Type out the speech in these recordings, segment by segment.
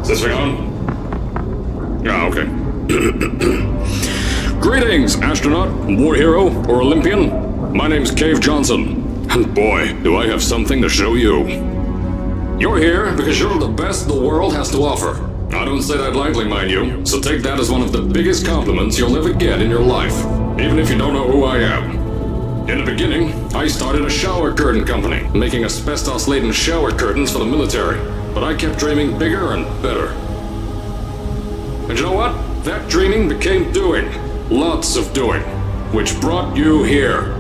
Is this thing on? Ah, okay. Greetings, astronaut, war hero, or Olympian. My name's Cave Johnson, and boy, do I have something to show you. You're here because you're the best the world has to offer. I don't say that lightly, mind you, so take that as one of the biggest compliments you'll ever get in your life, even if you don't know who I am. In the beginning, I started a shower curtain company, making asbestos-laden shower curtains for the military, but I kept dreaming bigger and better. And you know what? That dreaming became doing. Lots of doing. Which brought you here.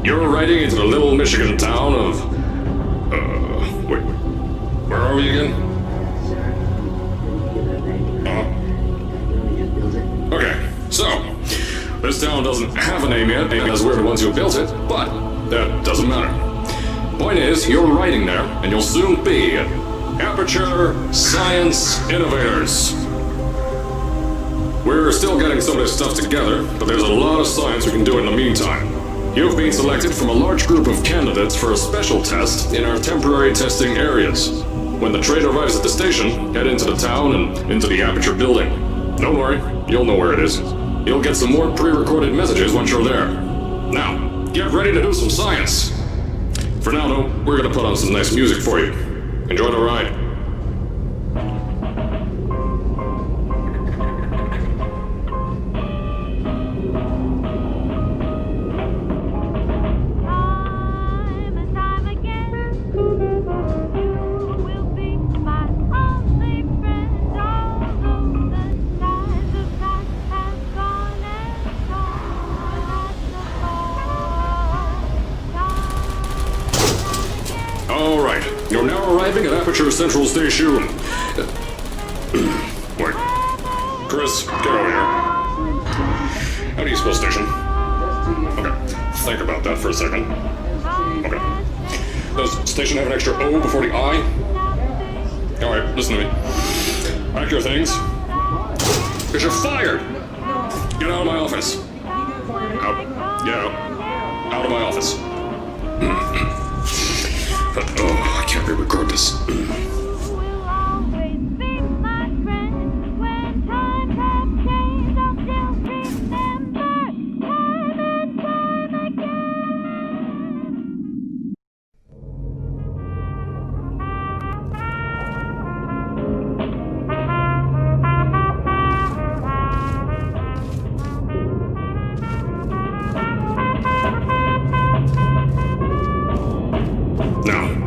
You're riding into the little Michigan town of... wait. Where are we again? Okay, so... This town doesn't have a name yet because we're the ones who built it, but that doesn't matter. Point is, you're riding there, and you'll soon be at Aperture Science Innovators. We're still getting some of this stuff together, but there's a lot of science we can do in the meantime. You've been selected from a large group of candidates for a special test in our temporary testing areas. When the train arrives at the station, head into the town and into the Aperture building. Don't worry, you'll know where it is. You'll get some more pre-recorded messages once you're there. Now, get ready to do some science. For now, though, we're gonna put on some nice music for you. Enjoy the ride. You're now arriving at Aperture Central Station. Wait. Chris, get over here. How do you spell station? Okay, think about that for a second. Okay. Does station have an extra O before the I? Alright, listen to me. Pack your things. Because you're fired! Get out of my office. Out. Get out. Out of my office. Oh, I can't re-record this.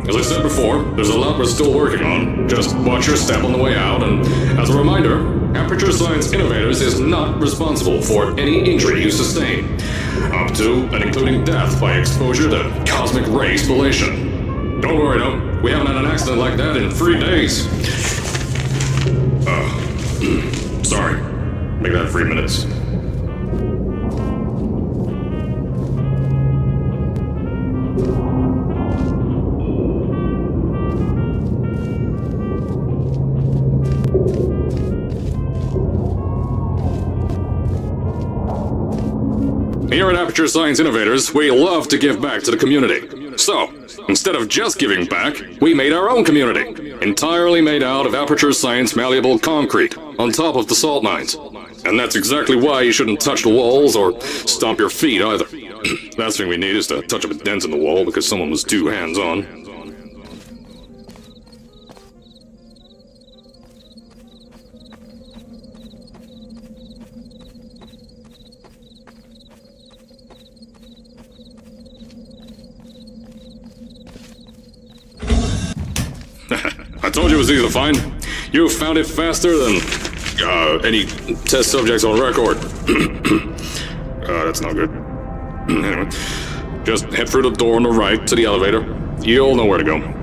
As I said before, there's a lot we're still working on. Just watch your step on the way out, and as a reminder, Aperture Science Innovators is not responsible for any injury you sustain, up to and including death by exposure to cosmic ray spallation. Don't worry though, we haven't had an accident like that in 3 days. Sorry. Make that 3 minutes. Here at Aperture Science Innovators, we love to give back to the community. So, instead of just giving back, we made our own community, entirely made out of Aperture Science malleable concrete, on top of the salt mines. And that's exactly why you shouldn't touch the walls or stomp your feet either. Last thing we need is to touch up a dent in the wall because someone was too hands-on. I told you it was easy to find. You found it faster than any test subjects on record. That's not good. Anyway, just head through the door on the right to the elevator. You'll know where to go.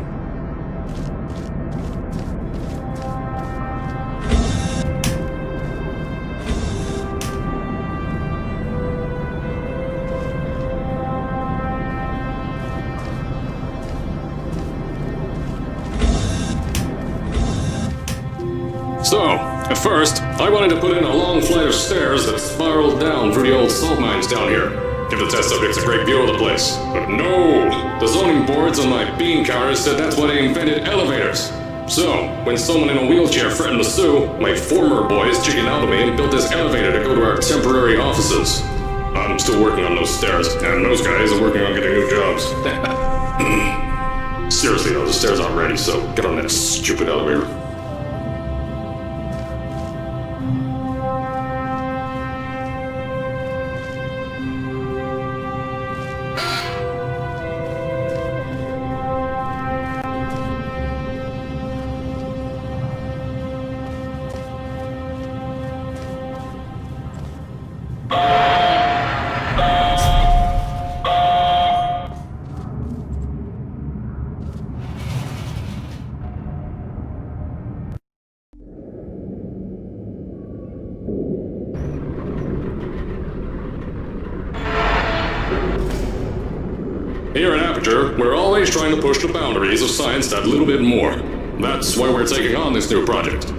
So, at first, I wanted to put in a long flight of stairs that spiraled down through the old salt mines down here. Give the test subjects a great view of the place. But no! The zoning boards on my bean counters said that's why they invented elevators. So, when someone in a wheelchair threatened to sue, my former boys chickened out of me and built this elevator to go to our temporary offices. I'm still working on those stairs, and those guys are working on getting new jobs. Seriously though, the stairs aren't ready, so get on that stupid elevator. Here at Aperture, we're always trying to push the boundaries of science that little bit more. That's why we're taking on this new project.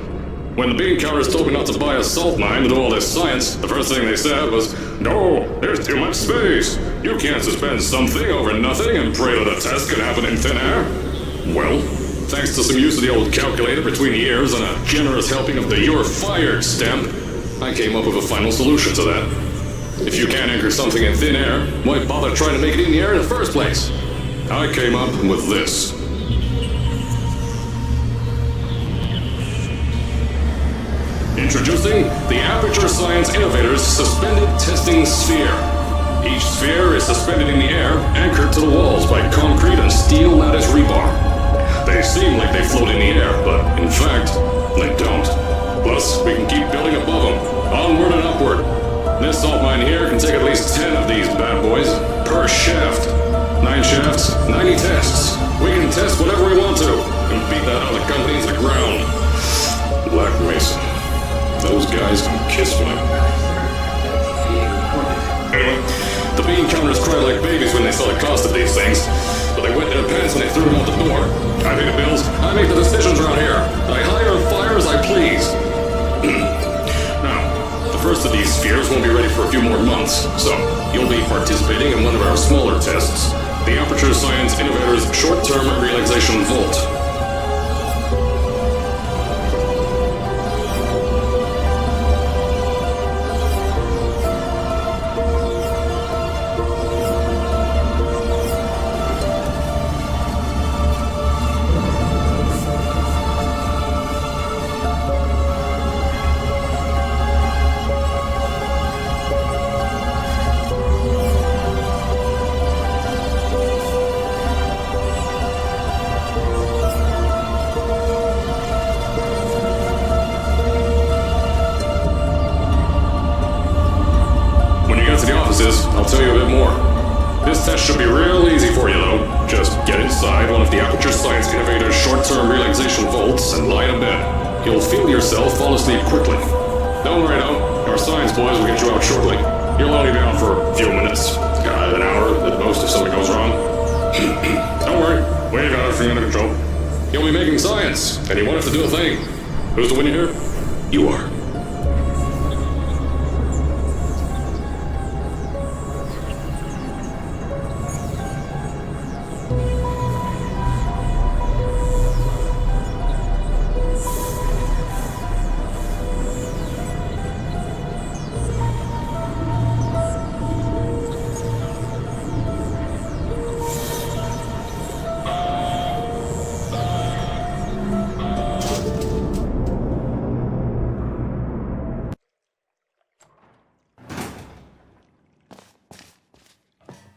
When the bean counters told me not to buy a salt mine to do all this science, the first thing they said was, "No, there's too much space. You can't suspend something over nothing and pray that a test can happen in thin air." Well, thanks to some use of the old calculator between the ears and a generous helping of the "You're Fired" stamp, I came up with a final solution to that. If you can't anchor something in thin air, why bother trying to make it in the air in the first place? I came up with this. Introducing the Aperture Science Innovator's Suspended Testing Sphere. Each sphere is suspended in the air, anchored to the walls by concrete and steel lattice rebar. They seem like they float in the air, but in fact, they don't. Plus, we can keep building above them, onward and upward. This salt mine here can take at least 10 of these bad boys per shaft. 9 shafts, 90 tests. We can test whatever we want to and beat that other company into the ground. Black Mesa. Those guys can kiss my... Anyway, the bean counters cried like babies when they saw the cost of these things, but they wet their pants when they threw them out the door. I pay the bills, I make the decisions around here. I hire and fire as I please. Now, the first of these spheres won't be ready for a few more months, so you'll be participating in one of our smaller tests, the Aperture Science Innovator's Short-Term Realization Vault. I'll tell you a bit more. This test should be real easy for you though. Just get inside one of the Aperture Science Innovator's short-term relaxation vaults and lie in bed. You'll feel yourself fall asleep quickly. Don't worry though, our science boys will get you out shortly. You'll only be out for a few minutes, an hour at most if something goes wrong. Don't worry, we got everything under control. You'll be making science, and you won't have to do a thing. Who's the winner here? You are.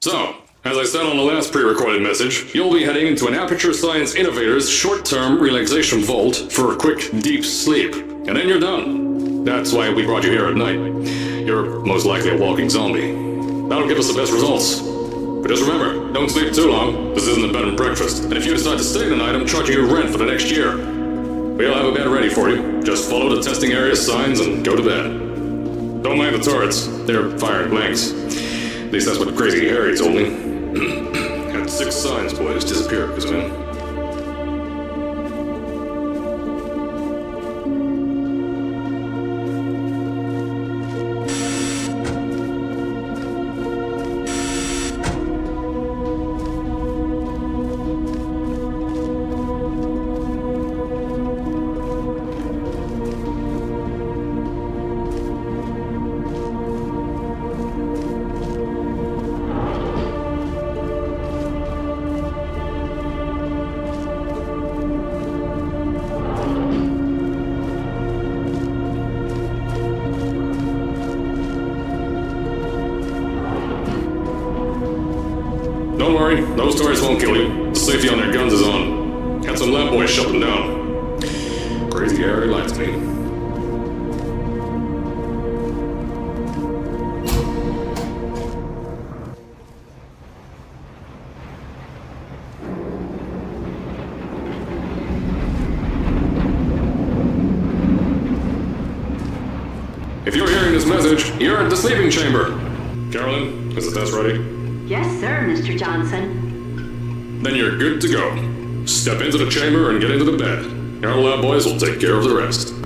So, as I said on the last pre-recorded message, you'll be heading into an Aperture Science Innovator's short-term relaxation vault for a quick, deep sleep. And then you're done. That's why we brought you here at night. You're most likely a walking zombie. That'll give us the best results. But just remember, don't sleep too long. This isn't a bed and breakfast. And if you decide to stay the night, I'm charging you rent for the next year. We'll have a bed ready for you. Just follow the testing area signs and go to bed. Don't mind the turrets. They're firing blanks. At least that's what Crazy Harry told me. Had 6 science boys disappear because of him. Those turrets won't kill you. The safety on their guns is on. Had some lab boys shut them down. Crazy area lights me. If you're hearing this message, you're at the sleeping chamber. Carolyn, is the test ready? Yes, sir, Mr. Johnson. Then you're good to go. Step into the chamber and get into the bed. Our lab boys will take care of the rest.